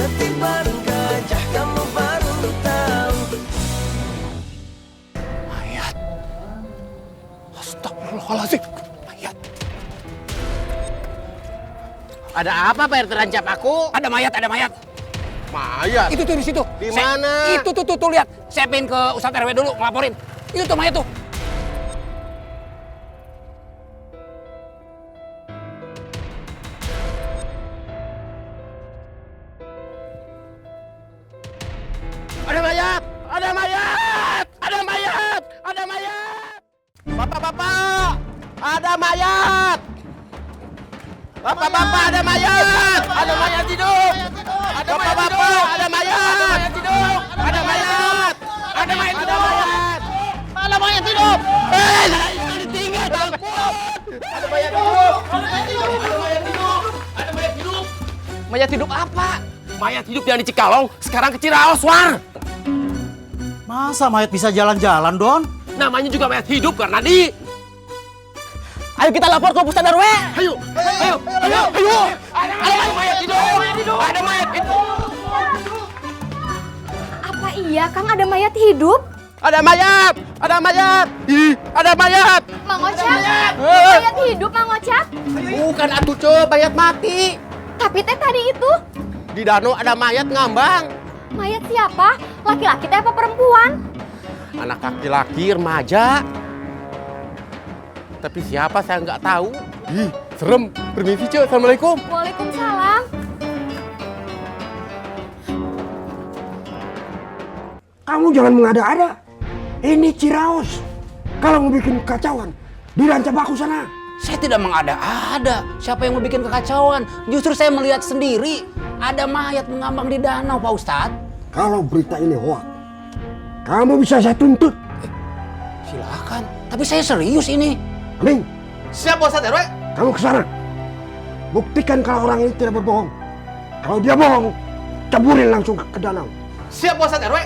seperti barang gajah, kamu baru tahu. Mayat. Astagfirullahaladzim. Mayat. Ada apa Pak RT Rancap aku? Ada mayat, ada mayat. Mayat? Itu tuh di situ. Di mana? Itu tuh lihat. Saya pengen ke Ustadz RW dulu ngelaporin. Itu tuh mayat tuh. Ada mayat! Ada mayat! Ada mayat! Ada mayat! Bapak-bapak! Ada mayat! Bapak-bapak ada mayat! Ada mayat hidup! Bapak-bapak ada mayat! Ada mayat! Ada mayat hidup! Ada mayat hidup! Saya ditinggal takut! Ada mayat hidup! Ada mayat hidup! Ada mayat hidup! Ada mayat hidup! Mayat hidup apa? Mayat hidup yang di Cikalong sekarang ke Ciraos, War! Masa mayat bisa jalan-jalan, Don? Namanya juga mayat hidup karena di... Ayo kita lapor ke Ustadz RW. Ayo! Ada mayat hidup! Ada mayat hidup! Apa iya, Kang, ada mayat hidup? Ada mayat! Ada mayat! Ih, ada mayat! Mang Ocak, mayat hidup, Mang Ocak. Bukan atuh, mayat mati. Tapi teh tadi itu, Di danau ada mayat ngambang. mayat siapa? Laki-laki teh apa perempuan? Anak laki-laki remaja. Tapi siapa saya nggak tahu. Ih, serem. Permisi, Cuk. Assalamualaikum. Waalaikumsalam. Kamu jangan mengada-ada. Ini Ciraos. Kalau mau bikin kekacauan, di Rancap aku sana. Saya tidak mengada-ada. Siapa yang mau bikin kekacauan? Justru saya melihat sendiri. Ada mayat mengambang di danau, Pak Ustadz. Kalau berita ini hoax, kamu bisa saya tuntut. Silakan. Tapi saya serius ini. Amin, Siap, Ustadz RW. kamu ke sana. Buktikan kalau orang ini tidak berbohong. Kalau dia bohong, ceburin langsung ke danau. Siap, Ustadz RW.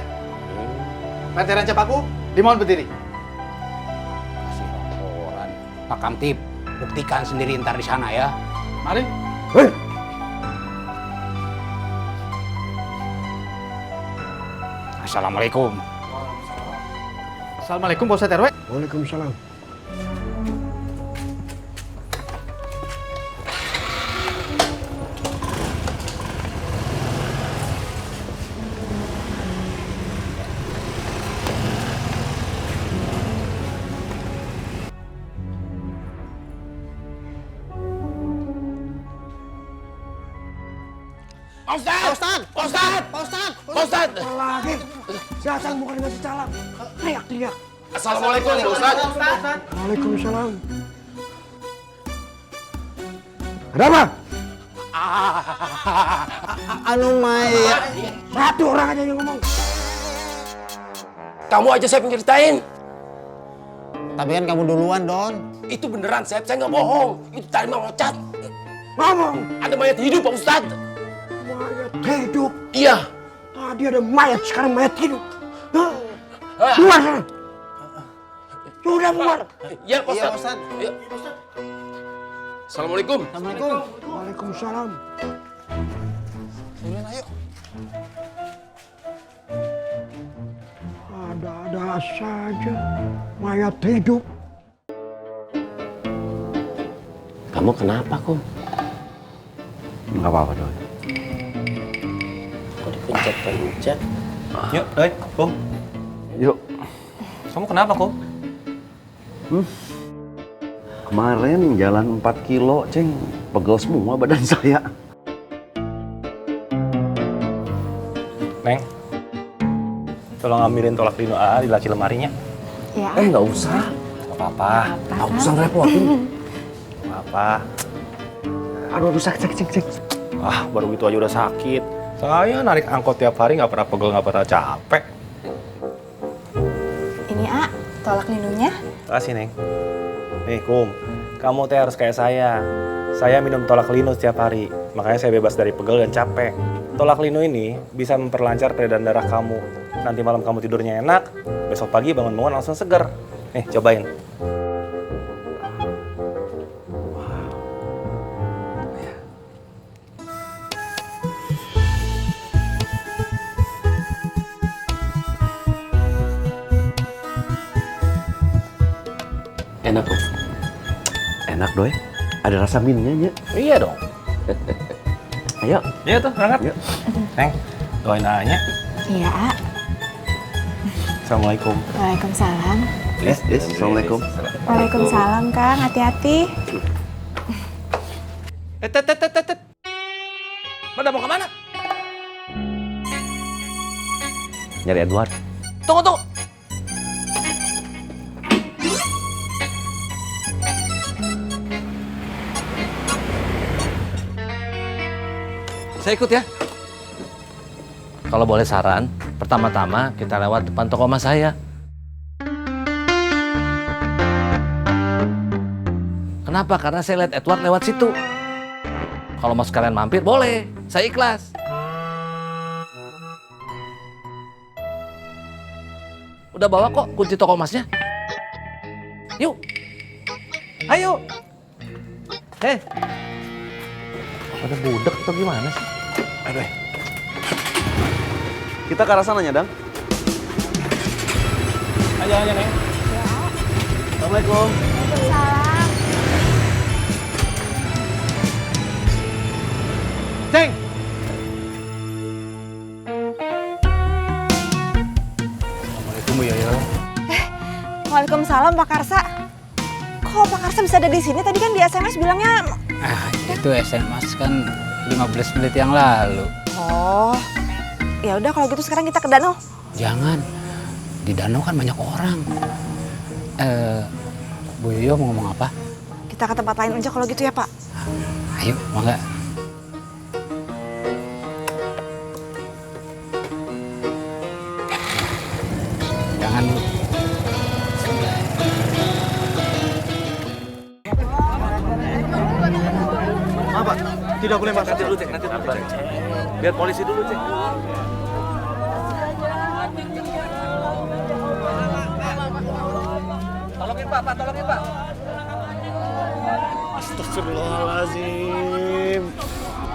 PT Rancap aku, dimohon berdiri. Kasih laporan. Pak Kamtib, buktikan sendiri ntar di sana ya. Mari. Hei, Assalamualaikum. Assalamualaikum, Pak Ustadz RW. waalaikumsalam. Ustadz. Lagi, siasat bukan ngasih salam. Teriak-teriak. Assalamualaikum, Ustadz. Waalaikumsalam. Ada apa? Anu mayat. Satu orang aja yang ngomong. Kamu aja saya ceritain. Tapi kan kamu duluan, Don. Itu beneran, saya nggak bohong. Itu tadi Mang Ocat. Ngomong. Ada mayat hidup, Pak Ustadz. Mayat hidup. Iya. Tadi ada mayat, sekarang mayat hidup. Hah? Keluar sana. Sudah keluar. Iya, Pak Ustadz. Iya. Assalamualaikum. Waalaikumsalam. Ada-ada saja. Mayat hidup. Kamu kenapa, Kum? Enggak apa-apa, Don. Kok dipencet-pencet? Yuk, Kum. Yuk. Kamu kenapa, Kum? Kemarin jalan 4 kilo, Ceng. Pegel semua badan saya. Neng, tolong ambilin tolak lino A di laci lemarinya. Ya. Nggak usah. Gak apa-apa. Nggak usah ngerepotin. Gak apa. Aduh, sakit. Wah, baru gitu aja udah sakit. Saya narik angkot tiap hari nggak pernah pegel, nggak pernah capek. Ini, A, tolak lindungnya. Makasih, Neng. Nih, Kum. Kamu teh harus kayak saya. Saya minum tolak lino setiap hari. Makanya saya bebas dari pegel dan capek. Tolak lino ini bisa memperlancar peredaran darah kamu. Nanti malam kamu tidurnya enak, besok pagi bangun-bangun langsung seger. Nih, cobain. Enak kok. Enak doi. Ada rasa minnya ya. Iya dong. Ayo. Iya tuh, berangkat. Yuk. Neng, doain Anya. Iya, A. Assalamualaikum. Waalaikumsalam. Assalamualaikum. Waalaikumsalam, Kang. Hati-hati. Tet. Pada mau kemana? Nyari Edward. Tunggu. Saya ikut ya. Kalau boleh saran, pertama-tama kita lewat depan toko emas saya. Kenapa? Karena saya lihat Edward lewat situ. Kalau mau sekalian mampir, boleh. Saya ikhlas. Udah bawa kok kunci toko emasnya. Yuk. Ayo. Pada budek atau gimana sih? Aduh. Kita ke arah sananya, Dang. Aja, Neng. Assalamualaikum. Waalaikumsalam. Ceng. Assalamualaikum, Bu Yoyo. Waalaikumsalam, Pak Karsa. Kok Pak Karsa bisa ada di sini? Tadi kan di SMS bilangnya... Itu SMS kan 15 menit yang lalu. Oh, ya udah kalau gitu sekarang kita ke danau. Jangan. Di danau kan banyak orang. Bu Yoyo mau ngomong apa? Kita ke tempat lain aja kalau gitu ya, Pak. Ayo, mau nggak? Jangan. Apa? Tidak boleh masuk. Nanti dulu, Cek. Biar polisi dulu, Cek. Tolongin, Pak. Tolongin, Pak. Astagfirullahaladzim.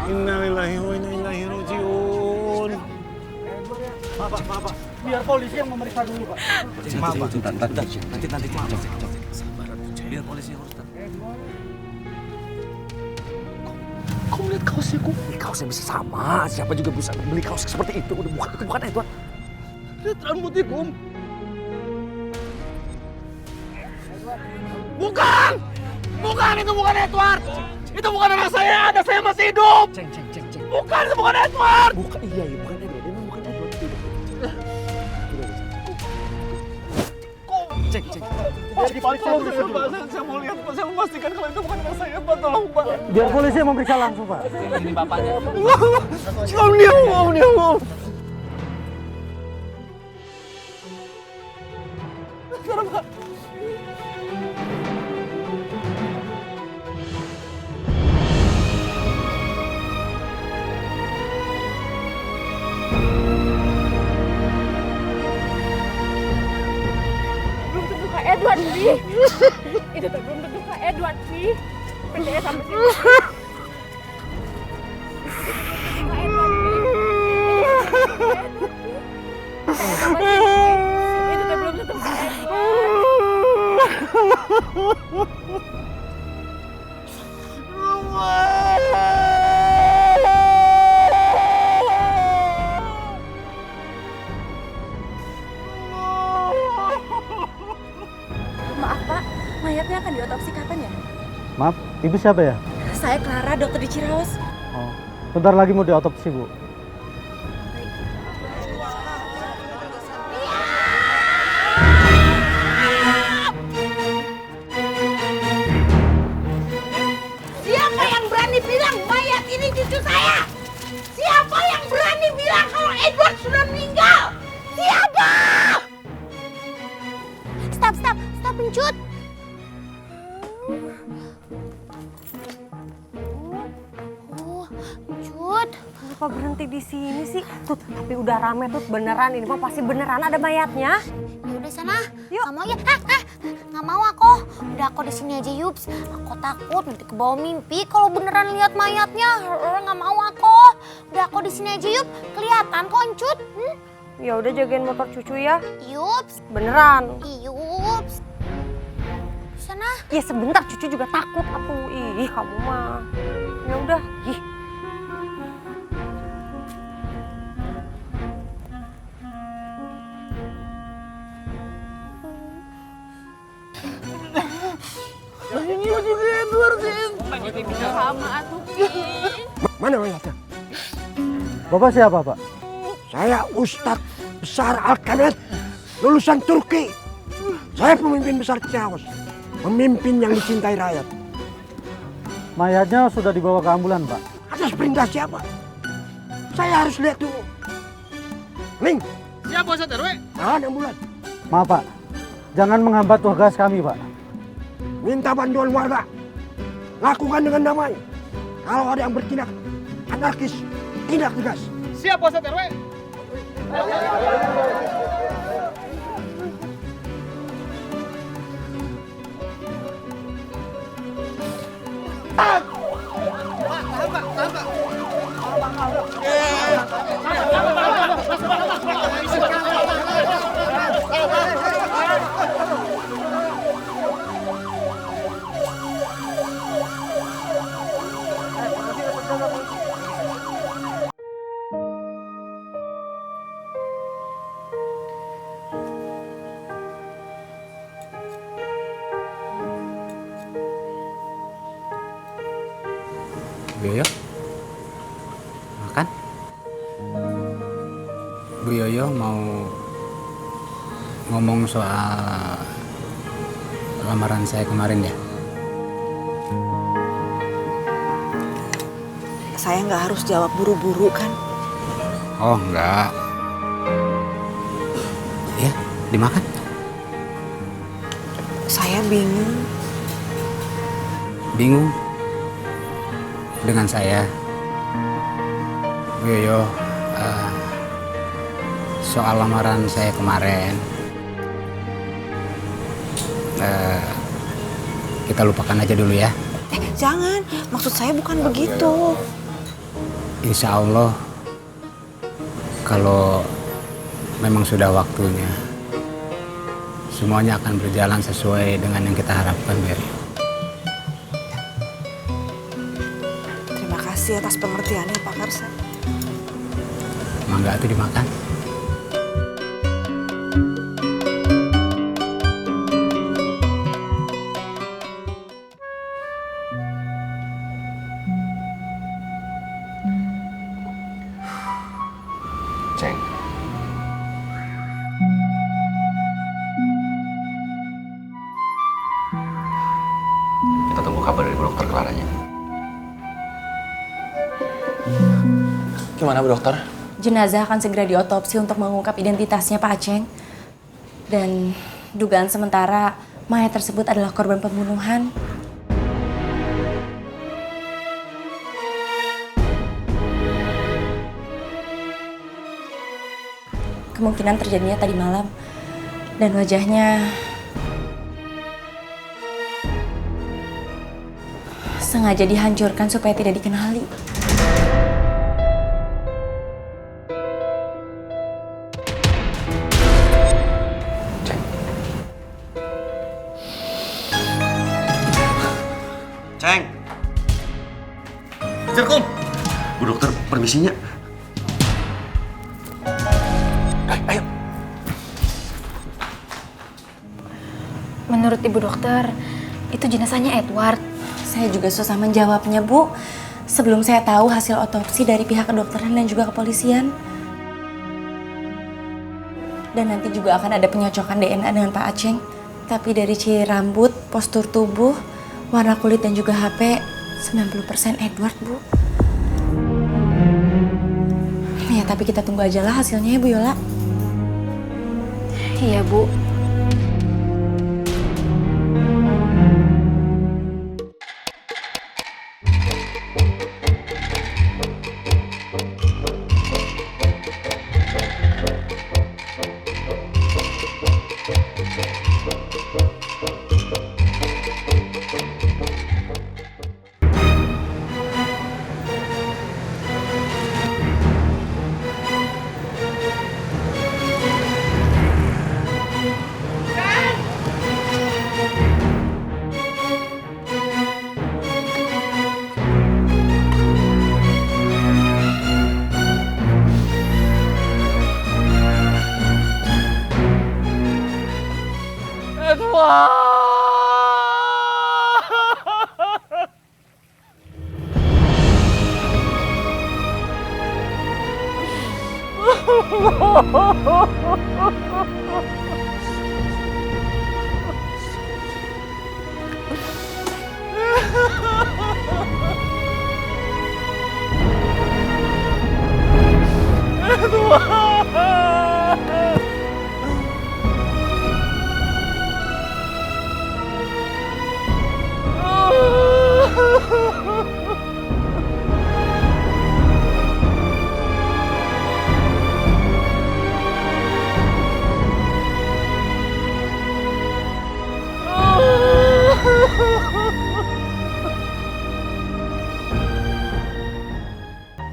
Innalillahi wa inna ilaihi rajiun. Maaf. Biar polisi yang memeriksa dulu, Pak. Maaf, Pak. Nanti. Sabar. Biar polisi yang urus. Kau lihat kaosnya, Kum? Kaosnya bisa sama. Siapa juga bisa beli kaos seperti itu. Udah bukan Edward. Lihat rambutnya, Kum. Bukan! Itu bukan Edward! Itu bukan anak saya, anak saya masih hidup! Ceng. Bukan, itu bukan Edward! Bukan, iya, bukan Edward. Emang bukan Edward. Ceng. Tolong, Pak. Saya mau lihat, Pak. Saya memastikan kalau itu bukan anak saya, Pak. Tolong, Pak. Biar polisi yang memeriksa langsung, Pak. Ini bapaknya. Om. Sekarang, Pak. Edward, Vi. Itu tuh belum tentu Kak Edward, Vi. Percaya sama sini. Itu tuh belum tentu Kak Maaf Pak, mayatnya akan diotopsi kapan ya? Maaf, ibu siapa ya? Saya Clara, dokter di Ciraos. Oh, bentar lagi mau diotopsi, Bu. Siapa yang berani bilang mayat ini cucu saya? Siapa yang berani bilang kalau Edward sudah meninggal? Siapa? Stop, pencut. Pencut. Kenapa berhenti di sini sih? Tut, tapi udah rame Tut, beneran ini mah pasti beneran ada mayatnya. Ya udah sana. Yuk. Nggak mau ya? Nggak mau aku. Udah aku di sini aja Yups. Aku takut nanti kebawa mimpi kalau beneran lihat mayatnya. Nggak mau aku. Udah aku di sini aja Yup. Kelihatan kok Encut. Ya udah jagain motor cucu ya. Yups. Beneran. Yups. sana? Ya sebentar, cucu juga takut atuh. Ih, kamu mah. Ya udah, ih. Mana mayatnya? Bapak siapa, Pak? Saya Ustadz Besar Alkanet, lulusan Turki. Saya pemimpin besar Ciraos, pemimpin yang dicintai rakyat. Mayatnya sudah dibawa ke ambulan, Pak. Atas perintah siapa? Saya harus lihat dulu. Ling. Siapa Ustadz RW? Tahan ambulan. Maaf, Pak. Jangan menghambat tugas kami, Pak. Minta bantuan warga. Lakukan dengan damai. Kalau ada yang bertindak anarkis, tindak tegas. Siapa Ustadz RW? Bu Yoyo, makan? Bu Yoyo mau ngomong soal lamaran saya kemarin ya? Saya nggak harus jawab buru-buru kan? Oh enggak. Ya, dimakan. Saya bingung. Bingung dengan saya, Bu Yoyo, soal lamaran saya kemarin. Kita lupakan aja dulu ya. Jangan, maksud saya bukan begitu. Insya Allah, kalau memang sudah waktunya, semuanya akan berjalan sesuai dengan yang kita harapkan, Bu Yoyo. Terima kasih atas pengertiannya, Pak Karsa. Mangga itu dimakan. Ceng. Kita tunggu kabar dari Bu Dokter Claranya. Gimana Bu Dokter? Jenazah akan segera diotopsi untuk mengungkap identitasnya Pak Aceng. Dan dugaan sementara mayat tersebut adalah korban pembunuhan. Kemungkinan terjadinya tadi malam. Dan wajahnya sengaja dihancurkan supaya tidak dikenali. Ceng. Assalamualaikum. Bu Dokter, permisinya. Ayo. Menurut Ibu Dokter, itu jenazahnya Edward. Saya juga susah menjawabnya, Bu. Sebelum saya tahu hasil otopsi dari pihak kedokteran dan juga kepolisian. Dan nanti juga akan ada penyocokan DNA dengan Pak Aceng. Tapi dari ciri rambut, postur tubuh, warna kulit dan juga HP, 90% Edward, Bu. Ya, tapi kita tunggu aja lah hasilnya ya, Bu Yola. Iya, Bu.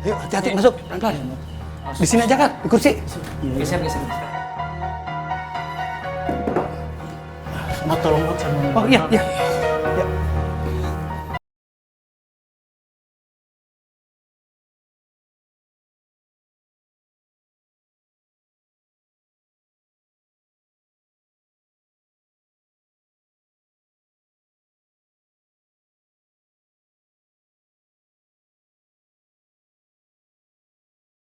Ayo, hati-hati masuk, pelan-pelan. Di sini aja, Kak, di kursi. Geser. Oh, iya.